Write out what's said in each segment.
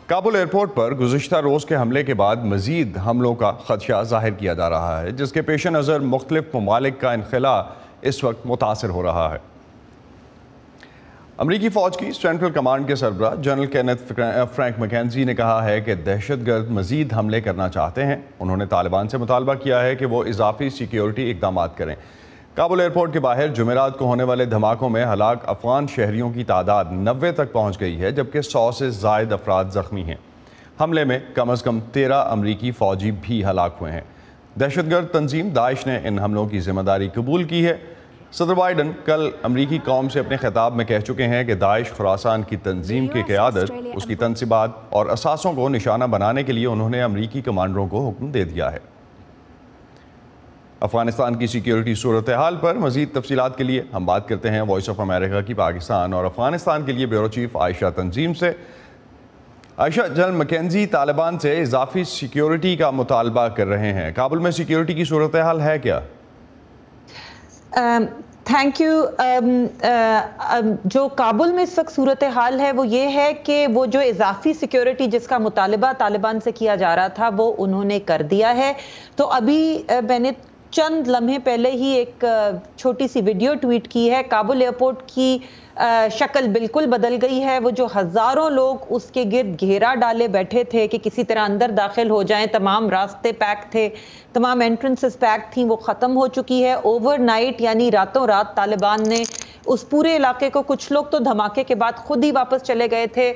Kabul airport پر گزشتہ روز کے حملے کے بعد مزید حملوں کا خدشہ ظاہر کیا جا رہا ہے، جس کے پیش نظر مختلف ممالک کا انخلاء اس وقت متاثر ہو رہا ہے۔ امریکی فوج کی سینٹرل کمانڈ کے سربراہ جنرل کینتھ فرینک مکینزی نے کہا ہے کہ دہشت گرد مزید حملے کرنا چاہتے ہیں۔ انہوں نے طالبان سے مطالبہ کیا ہے کہ وہ اضافی سیکیورٹی اقدامات کریں۔ کابل ایئرپورٹ کے باہر جمعرات کو ہونے والے دھماکوں میں ہلاک افغان شہریوں کی تعداد 90 تک پہنچ گئی ہے، جبکہ 100 سے زائد افراد زخمی ہیں۔ حملے میں کم از کم 13 امریکی فوجی بھی ہلاک ہوئے ہیں۔ دہشت گرد تنظیم داعش نے ان حملوں کی ذمہ داری قبول کی ہے۔ صدر بائیڈن کل امریکی قوم سے اپنے خطاب میں کہہ چکے ہیں کہ داعش خراسان کی تنظیم کی قیادت، اس کی تنصیبات اور اثاثوں کو نشانہ بنانے کے لیے انہوں نے امریکی کمانڈروں کو حکم دے دیا ہے۔ افغانستان کی سیکیورٹی صورتحال پر مزید تفصیلات کے لیے ہم بات کرتے ہیں وائس آف امریکہ کی پاکستان اور افغانستان کے لیے بیورو چیف عائشہ تنظیم سے۔ عائشہ، جنرل مکینزی طالبان سے اضافی سیکیورٹی کا مطالبہ کر رہے ہیں۔ کابل میں سیکیورٹی کی صورتحال ہے کیا؟ Thank you. جو کابل میں اس وقت صورتحال ہے وہ یہ ہے کہ وہ جو اضافی سیکیورٹی جس کا مطالبہ طالبان سے کیا جا رہا تھا وہ انہوں نے کر دیا ہے۔ تو ابھی میں نے چند لمحے پہلے ہی ایک چھوٹی سی ویڈیو ٹویٹ کی ہے۔ کابل ایئرپورٹ کی شکل بالکل بدل گئی ہے۔ وہ جو ہزاروں لوگ اس کے گرد گھیرا ڈالے بیٹھے تھے کہ کسی طرح اندر داخل ہو جائیں، تمام راستے پیک تھے، تمام انٹرنسز پیک تھیں، وہ ختم ہو چکی ہے۔ اوور نائٹ یعنی راتوں رات طالبان نے اس پورے علاقے کو، کچھ لوگ تو دھماکے کے بعد خود ہی واپس چلے گئے تھے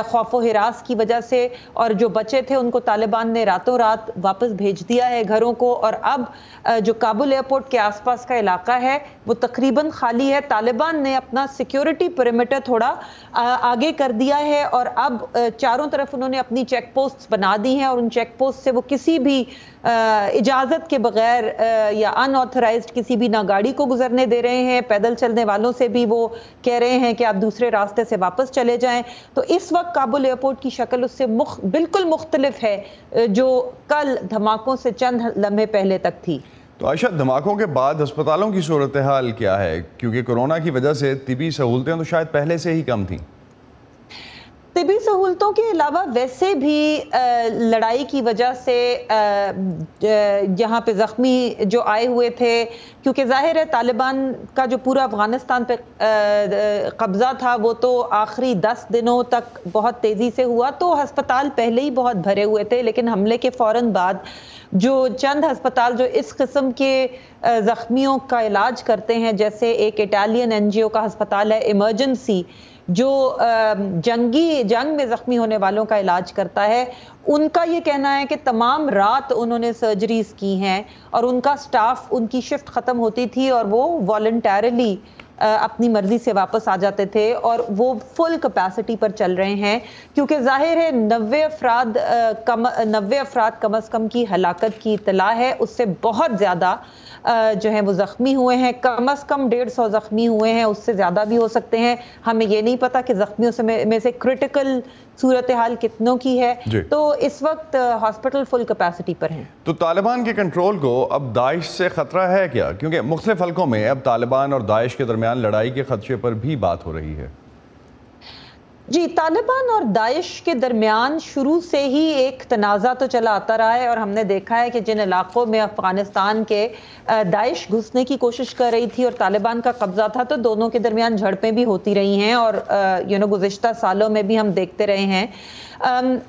خوف و ہراس کی وجہ سے، اور جو بچے تھے ان کو طالبان نے راتوں رات واپس بھیج دیا ہے گھروں کو۔ اور اب جو کابل ایئرپورٹ کے آس پاس کا علاقہ ہے وہ تقریباً خالی ہے۔ طالبان نے اپنا سیکیورٹی پیریمیٹر تھوڑا آگے کر دیا ہے، اور اب چاروں طرف انہوں نے اپنی چیک پوسٹ بنا دی ہیں، اور ان چیک پوسٹ سے وہ کسی بھی اجازت کے بغیر یا ان آتھرائزڈ کسی بھی نہ گاڑی کو گزرنے دے رہے ہیں، پیدل چلنے والوں سے بھی وہ کہہ رہے ہیں کہ آپ دوسرے راستے سے واپس چلے جائیں۔ تو اس وقت کابل ایئرپورٹ کی شکل اس سے بالکل مختلف ہے جو کل دھماکوں سے چند لمحے پہلے تک تھی۔ تو عائشہ، دھماکوں کے بعد ہسپتالوں کی صورتحال کیا ہے؟ کیونکہ کورونا کی وجہ سے طبی سہولتیں تو شاید پہلے سے ہی کم تھیں۔ طبی سہولتوں کے علاوہ ویسے بھی لڑائی کی وجہ سے یہاں پہ زخمی جو آئے ہوئے تھے، کیونکہ ظاہر ہے طالبان کا جو پورا افغانستان پہ قبضہ تھا وہ تو آخری 10 دنوں تک بہت تیزی سے ہوا، تو ہسپتال پہلے ہی بہت بھرے ہوئے تھے، لیکن حملے کے فوراً بعد جو چند ہسپتال جو اس قسم کے زخمیوں کا علاج کرتے ہیں، جیسے ایک اٹالین این جی او کا ہسپتال ہے ایمرجنسی جو جنگ میں زخمی ہونے والوں کا علاج کرتا ہے، ان کا یہ کہنا ہے کہ تمام رات انہوں نے سرجریز کی ہیں، اور ان کا سٹاف، ان کی شفٹ ختم ہوتی تھی اور وہ والنٹیرلی اپنی مرضی سے واپس آ جاتے تھے، اور وہ فل کیپیسٹی پر چل رہے ہیں، کیونکہ ظاہر ہے 90 افراد کم از کم کی ہلاکت کی اطلاع ہے۔ اس سے بہت زیادہ جو ہیں وہ زخمی ہوئے ہیں، کم از کم 150 زخمی ہوئے ہیں، اس سے زیادہ بھی ہو سکتے ہیں۔ ہمیں یہ نہیں پتا کہ زخمیوں میں سے کرٹیکل صورتحال کتنوں کی ہے۔ تو اس وقت ہاسپٹل فل کیپیسٹی پر ہیں۔ تو طالبان کے کنٹرول کو اب داعش سے خطرہ ہے کیا؟ کیونکہ مختلف حلقوں میں اب طالبان اور داعش کے درمیان لڑائی کے خدشے پر بھی بات ہو رہی ہے۔ جی، طالبان اور داعش کے درمیان شروع سے ہی ایک تنازع تو چلا آتا رہا ہے، اور ہم نے دیکھا ہے کہ جن علاقوں میں افغانستان کے داعش گھسنے کی کوشش کر رہی تھی اور طالبان کا قبضہ تھا، تو دونوں کے درمیان جھڑپیں بھی ہوتی رہی ہیں، اور گزشتہ سالوں میں بھی ہم دیکھتے رہے ہیں۔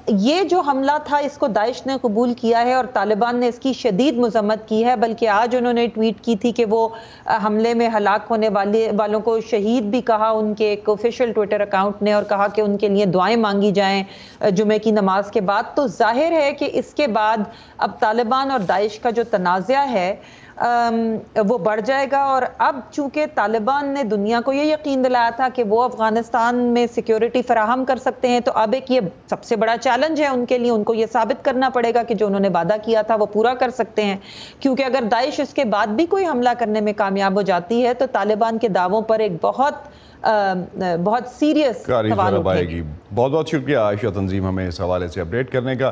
یہ جو حملہ تھا اس کو داعش نے قبول کیا ہے، اور طالبان نے اس کی شدید مذمت کی ہے، بلکہ آج انہوں نے ٹویٹ کی تھی کہ وہ حملے میں ہلاک ہونے والوں کو شہید بھی کہا ان کے ایک آفیشیل ٹویٹر اکاؤنٹ نے، اور کہا کہ ان کے لیے دعائیں مانگی جائیں جمعے کی نماز کے بعد۔ تو ظاہر ہے کہ اس کے بعد اب طالبان اور داعش کا جو تنازع ہے وہ بڑھ جائے گا، اور اب چونکہ طالبان نے دنیا کو یہ یقین دلایا تھا کہ وہ افغانستان میں سیکیورٹی فراہم کر سکتے ہیں، تو اب ایک یہ سب سے بڑا چیلنج ہے ان کے لیے، ان کو یہ ثابت کرنا پڑے گا کہ جو انہوں نے وعدہ کیا تھا وہ پورا کر سکتے ہیں، کیونکہ اگر داعش اس کے بعد بھی کوئی حملہ کرنے میں کامیاب ہو جاتی ہے تو طالبان کے دعووں پر ایک بہت سیریس سوال اٹھے گی۔ بہت بہت شکریہ عائشہ تنظیم ہمیں اس حوالے سے اپڈیٹ کرنے کا۔